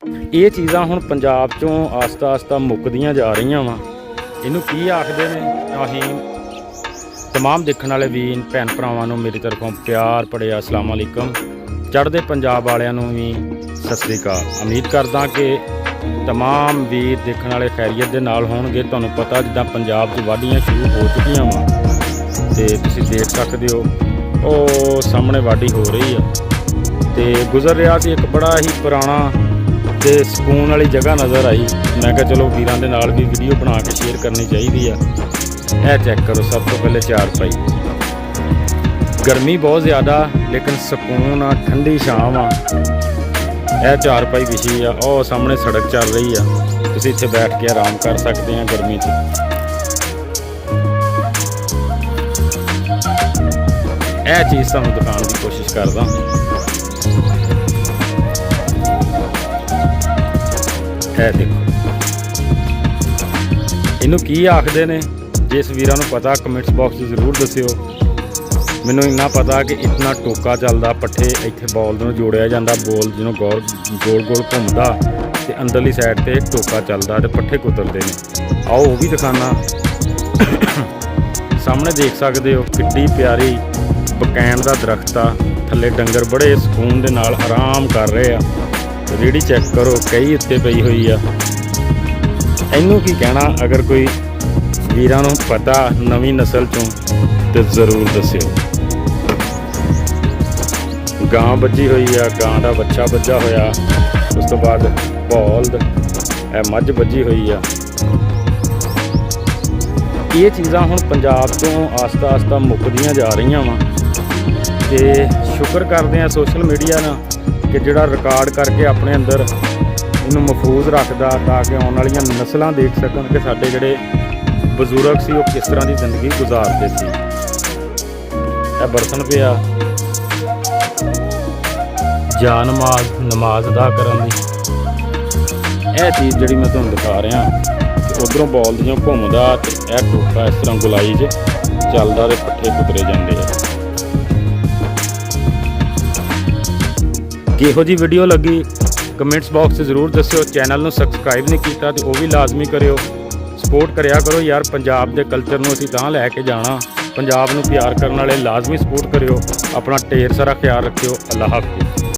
ਇਹ ਚੀਜ਼ਾਂ ਹੁਣ ਪੰਜਾਬ 'ਚੋਂ ਆਸਤਾ ਆਸਤਾ ਮੁੱਕਦੀਆਂ ਜਾ ਰਹੀਆਂ ਵਾ। ਇਹਨੂੰ ਕੀ ਆਖਦੇ ਨੇ? ਅਸੀਂ तमाम देखने वाले वीर भैन भरावां मेरी तरफों प्यार भरे अस्सलाम वालेकुम। चढ़ते पंजाब वालियां भी सत श्री अकाल। उम्मीद करदा कि तमाम वीर देखने वाले खैरियत के नाल होणगे। तुहानूं पता जिद्दां पंजाब 'च वाढियां शुरू हो चुकियां वा ते तुसीं देख सकदे हो ਉਹ सामने वाढी हो रही है तो गुजर रहा सी एक बड़ा ही पुराना तो सुकून वाली जगह नज़र आई। मैं कहा चलो वीरां दे नाल भी वीडियो बना के शेयर करनी चाहिए। यह चेक करो, सब तो पहले चारपाई। गर्मी बहुत ज़्यादा लेकिन सुकून आ, ठंडी छां आ। यह चारपाई विछी आ, और सामने सड़क चल रही है, तुसीं इत्थे बैठ के आराम कर सकते हैं गर्मी च। यह चीज़ तुहानूं दिखाउण की कोशिश करदा। है देखो, इनू की आखदे ने? जिस वीरां नूं पता कमेंट्स बॉक्स जरूर दस्सिओ। मैनूं इन्ना पता कि इतना टोका चलदा, पट्ठे इत्थे बॉल नूं जोड़िया जांदा, बॉल जिन्हों गोल गोल घुमदा ते अंदरली साइड ते टोका चलदा ते पट्ठे कुतरदे ने। आओ वो भी दिखाना। सामने देख सकते हो किड्डी प्यारी बकैन का दरख्त आ, थल्ले डंगर बड़े सुकून के नाल आराम कर रहे आ। रेहड़ी चेक करो, कई उत्ते पई हुई आ। इनू की कहना? अगर कोई वीरां नूं पता नवीं नस्ल चों तो जरूर दस्सिओ। गां बजी हुई आ, गां का बच्चा बजा होया, उस तो बाद बॉल मझ बजी हुई आ। ये चीज़ां हुण पंजाब चों आस्ता आस्ता मुकदियां जा रही वा ते शुक्र करते हैं सोशल मीडिया ना कि जिहड़ा रिकॉर्ड करके अपने अंदर इनू महफूज रखदा, ताकि आने वाली नस्लां देख सकन कि साडे जिहड़े बजुर्ग सी वो किस तरह की जिंदगी गुजारते सी। यह बरतन पिया जा नमाज अदा करन दी। यह चीज़ जिहड़ी मैं तुहानूं दिखा रहा कि उधरों बॉल जो घूमदा ते यह टोका इस तरह गुलाई च चलदा ते पट्ठे कुतरे जांदे आ। किहो जी वीडियो लगी कमेंट्स बॉक्स जरूर दस्सिओ। चैनल नूं सबसक्राइब नहीं किया तो वह भी लाजमी करियो। सपोर्ट करिया करो यार, पंजाब के कल्चर नूं असीं तां लैके जाना। पंजाब नूं प्यार करने वाले लाजमी सपोर्ट करियो। अपना ढेर सारा ख्याल रखियो। अल्लाह हाफिज़।